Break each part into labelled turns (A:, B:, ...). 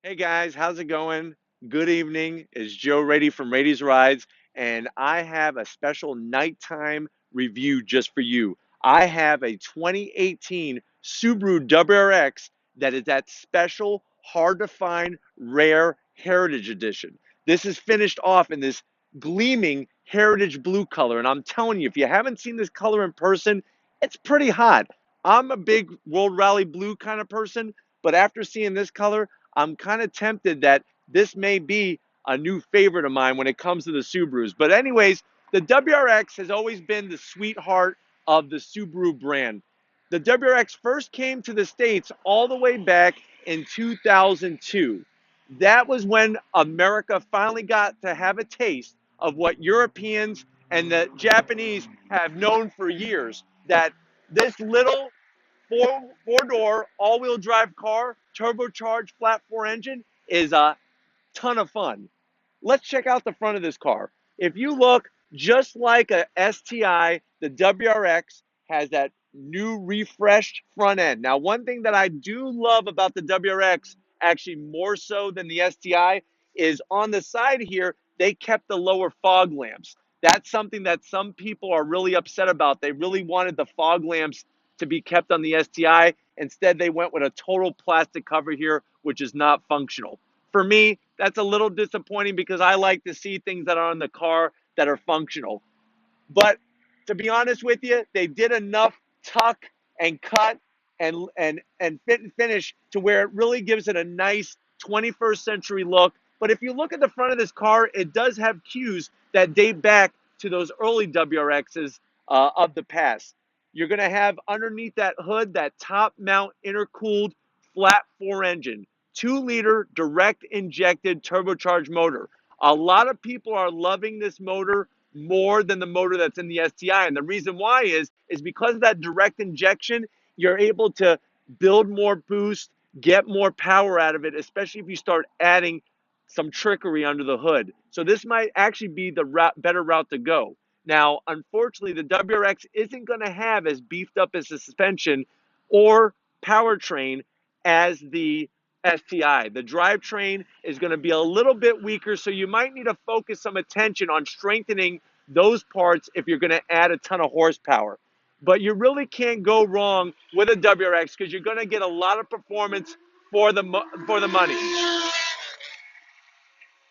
A: Hey guys, how's it going? Good evening. It's Joe Raiti from Raiti's Rides, and I have a special nighttime review just for you. I have a 2018 Subaru WRX that is that special, hard to find, rare Heritage Edition. This is finished off in this gleaming Heritage blue color, and I'm telling you, if you haven't seen this color in person, it's pretty hot. I'm a big World Rally Blue kind of person, but after seeing this color, I'm kind of tempted that this may be a new favorite of mine when it comes to the Subarus. But anyways, the WRX has always been the sweetheart of the Subaru brand. The WRX first came to the States all the way back in 2002. That was when America finally got to have a taste of what Europeans and the Japanese have known for years, that this little four door all-wheel drive car, turbocharged flat four engine is a ton of fun. Let's check out the front of this car. If you look, just like a STI, the WRX has that new refreshed front end. Now, one thing that I do love about the WRX, actually more so than the STI, is on the side here, they kept the lower fog lamps. That's something that some people are really upset about. They really wanted the fog lamps to be kept on the STI. Instead, they went with a total plastic cover here, which is not functional. For me, that's a little disappointing because I like to see things that are on the car that are functional. But to be honest with you, they did enough tuck and cut and fit and finish to where it really gives it a nice 21st century look. But if you look at the front of this car, it does have cues that date back to those early WRXs of the past. You're going to have underneath that hood that top mount intercooled flat four engine, 2-liter direct injected turbocharged motor. A lot of people are loving this motor more than the motor that's in the STI. And the reason why is because of that direct injection, you're able to build more boost, get more power out of it, especially if you start adding some trickery under the hood. So this might actually be the better route to go. Now, unfortunately, the WRX isn't going to have as beefed up as a suspension or powertrain as the STI. The drivetrain is going to be a little bit weaker, so you might need to focus some attention on strengthening those parts if you're going to add a ton of horsepower. But you really can't go wrong with a WRX because you're going to get a lot of performance for the money.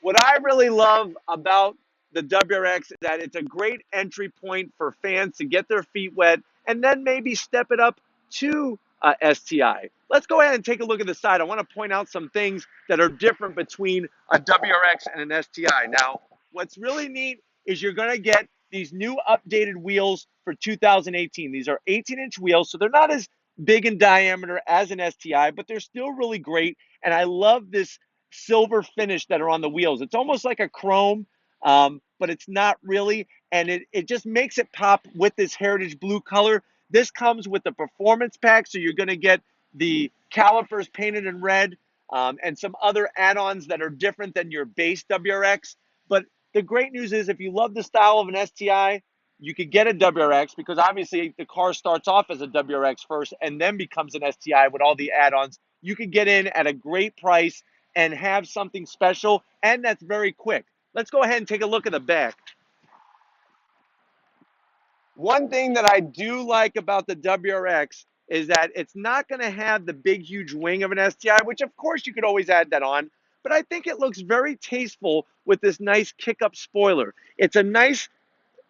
A: What I really love about the WRX is that it's a great entry point for fans to get their feet wet and then maybe step it up to STI. Let's go ahead and take a look at the side. I want to point out some things that are different between a WRX and an STI. Now, what's really neat is you're going to get these new updated wheels for 2018. These are 18-inch wheels, so they're not as big in diameter as an STI, but they're still really great. And I love this silver finish that are on the wheels. It's almost like a chrome, but it's not really. And it just makes it pop with this Heritage blue color. This comes with the performance pack, so you're going to get the calipers painted in red and some other add-ons that are different than your base WRX. But the great news is if you love the style of an STI, you could get a WRX because obviously the car starts off as a WRX first and then becomes an STI with all the add-ons. You could get in at a great price and have something special, and that's very quick. Let's go ahead and take a look at the back. One thing that I do like about the WRX is that it's not going to have the big, huge wing of an STI, which of course you could always add that on, but I think it looks very tasteful with this nice kick-up spoiler. It's a nice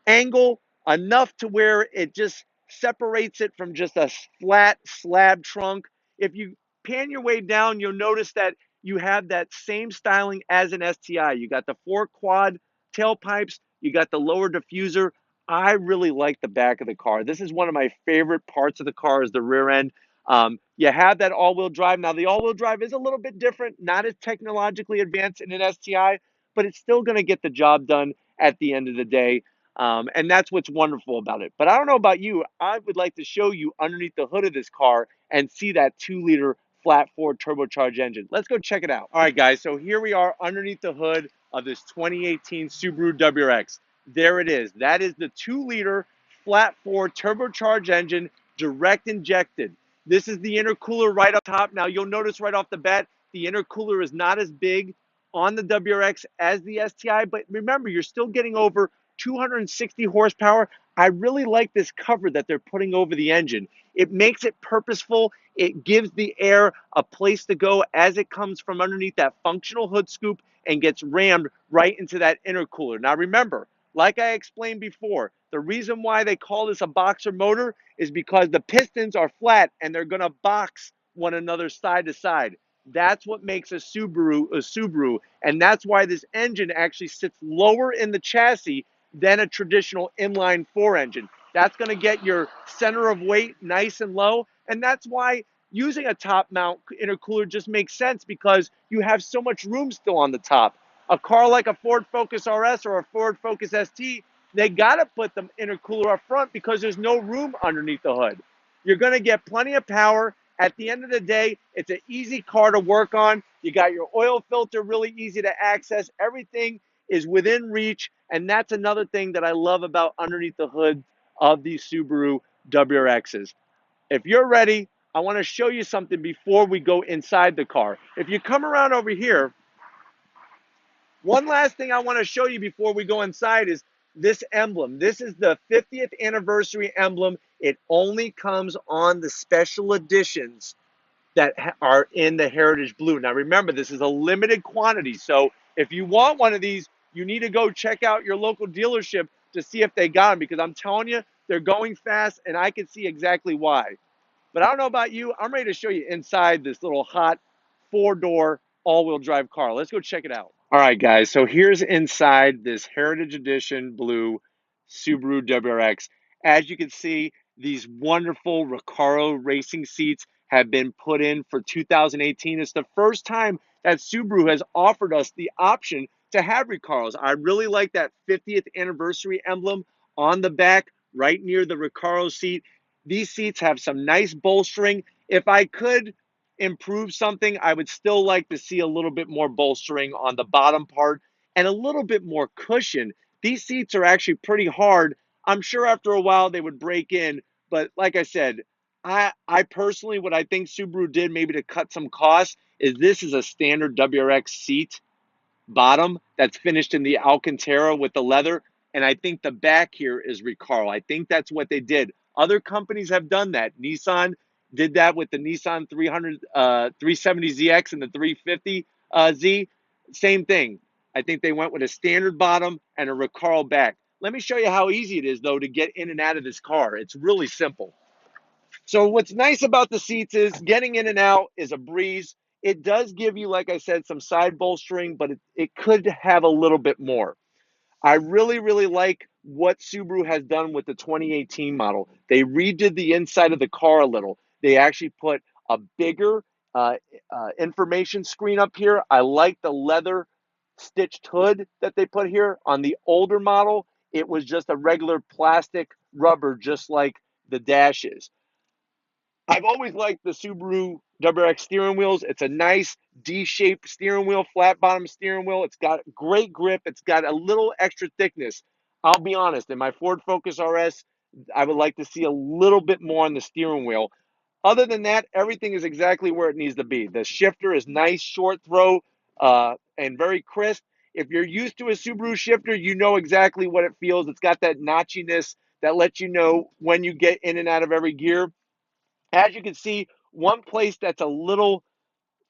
A: angle enough to where it just separates it from just a flat slab trunk. If you pan your way down, you'll notice that you have that same styling as an STI. You got the 4 quad tailpipes, you got the lower diffuser. I really like the back of the car. This is one of my favorite parts of the car is the rear end. You have that all-wheel drive. Now, the all-wheel drive is a little bit different, not as technologically advanced in an STI, but it's still going to get the job done at the end of the day. And that's what's wonderful about it. But I don't know about you. I would like to show you underneath the hood of this car and see that 2-liter flat four turbocharged engine. Let's go check it out. All right, guys. So here we are underneath the hood of this 2018 Subaru WRX. There it is. That is the 2-liter flat four turbocharged engine, direct injected. This is the intercooler right up top. Now, you'll notice right off the bat, The intercooler is not as big on the WRX as the STI, but remember, you're still getting over 260 horsepower. I really like this cover that they're putting over the engine. It makes it purposeful. It gives the air a place to go as it comes from underneath that functional hood scoop and gets rammed right into that intercooler. Now remember, like I explained before, the reason why they call this a boxer motor is because the pistons are flat and they're going to box one another side to side. That's what makes a Subaru, and that's why this engine actually sits lower in the chassis than a traditional inline four engine. That's going to get your center of weight nice and low, and that's why using a top mount intercooler just makes sense because you have so much room still on the top. A car like a Ford Focus RS or a Ford Focus ST, they got to put the intercooler up front because there's no room underneath the hood. You're going to get plenty of power. At the end of the day, it's an easy car to work on. You got your oil filter really easy to access. Everything is within reach, and that's another thing that I love about underneath the hood of these Subaru WRXs. If you're ready, I want to show you something before we go inside the car. If you come around over here, one last thing I want to show you before we go inside is this emblem. This is the 50th anniversary emblem. It only comes on the special editions that are in the Heritage Blue. Now remember, this is a limited quantity. So if you want one of these, you need to go check out your local dealership to see if they got them, because I'm telling you, they're going fast and I can see exactly why. But I don't know about you. I'm ready to show you inside this little hot four-door all-wheel drive car. Let's go check it out. All right, guys. So here's inside this Heritage Edition blue Subaru WRX. As you can see, these wonderful Recaro racing seats have been put in for 2018. It's the first time that Subaru has offered us the option to have Recaros. I really like that 50th anniversary emblem on the back, right near the Recaro seat. These seats have some nice bolstering. If I could improve something, I would still like to see a little bit more bolstering on the bottom part and a little bit more cushion. These seats are actually pretty hard. I'm sure after a while they would break in, but like I said, I personally, what I think Subaru did maybe to cut some costs is this is a standard WRX seat bottom that's finished in the Alcantara with the leather. And I think the back here is Recaro. I think that's what they did. Other companies have done that. Nissan did that with the Nissan 370ZX and the 350Z. Same thing. I think they went with a standard bottom and a Recaro back. Let me show you how easy it is, though, to get in and out of this car. It's really simple. So what's nice about the seats is getting in and out is a breeze. It does give you, like I said, some side bolstering, but it could have a little bit more. I really, really like what Subaru has done with the 2018 model. They redid the inside of the car a little. They actually put a bigger information screen up here. I like the leather stitched hood that they put here. On the older model, it was just a regular plastic rubber, just like the dash is. I've always liked the Subaru WRX steering wheels. It's a nice D-shaped steering wheel, flat bottom steering wheel. It's got great grip. It's got a little extra thickness. I'll be honest, in my Ford Focus RS, I would like to see a little bit more on the steering wheel. Other than that, everything is exactly where it needs to be. The shifter is nice, short throw, and very crisp. If you're used to a Subaru shifter, you know exactly what it feels. It's got that notchiness that lets you know when you get in and out of every gear. As you can see, one place that's a little,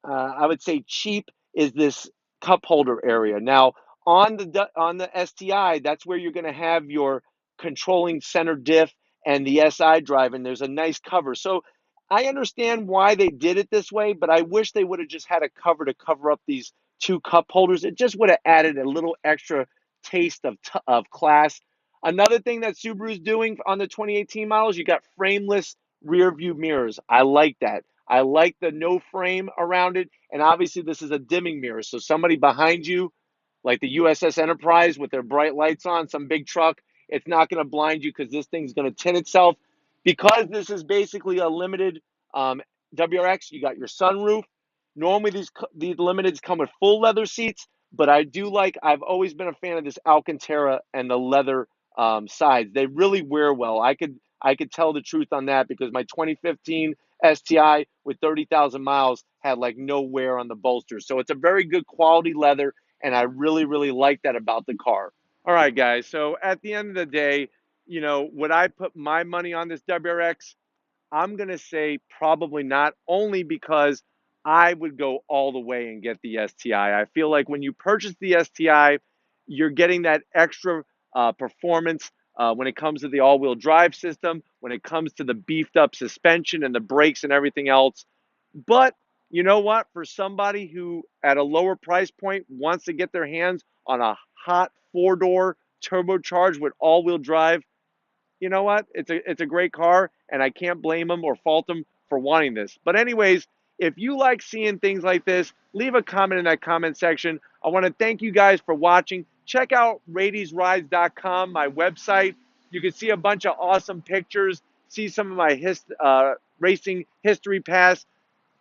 A: I would say, cheap is this cup holder area. Now, on the STI, that's where you're going to have your controlling center diff and the SI drive, and there's a nice cover. So I understand why they did it this way, but I wish they would have just had a cover to cover up these two cup holders. It just would have added a little extra taste of class. Another thing that Subaru's doing on the 2018 models, you got frameless rear view mirrors. I like that. I like the no frame around it. And obviously this is a dimming mirror. So somebody behind you, like the USS Enterprise with their bright lights on, some big truck, it's not going to blind you because this thing's going to tint itself. Because this is basically a limited WRX, you got your sunroof. Normally these limiteds come with full leather seats, but I've always been a fan of this Alcantara and the leather sides. They really wear well. I could tell the truth on that because my 2015 STI with 30,000 miles had like no wear on the bolster. So it's a very good quality leather, and I really, really like that about the car. All right, guys. So at the end of the day, would I put my money on this WRX? I'm going to say probably not, only because I would go all the way and get the STI. I feel like when you purchase the STI, you're getting that extra performance when it comes to the all wheel drive system, when it comes to the beefed up suspension and the brakes and everything else. But you know what? For somebody who at a lower price point wants to get their hands on a hot four-door turbocharged with all-wheel drive, you know what? It's a great car, and I can't blame them or fault them for wanting this. But anyways, if you like seeing things like this, leave a comment in that comment section. I want to thank you guys for watching. Check out raitiesrides.com, my website. You can see a bunch of awesome pictures, see some of my racing history past.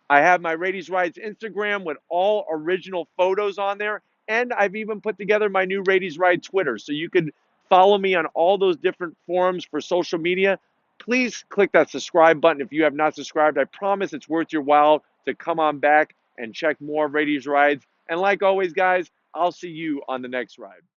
A: I have my Raiti's Rides Instagram with all original photos on there. And I've even put together my new Raiti's Ride Twitter. So you could follow me on all those different forums for social media. Please click that subscribe button if you have not subscribed. I promise it's worth your while to come on back and check more of Raiti's Rides. And like always, guys, I'll see you on the next ride.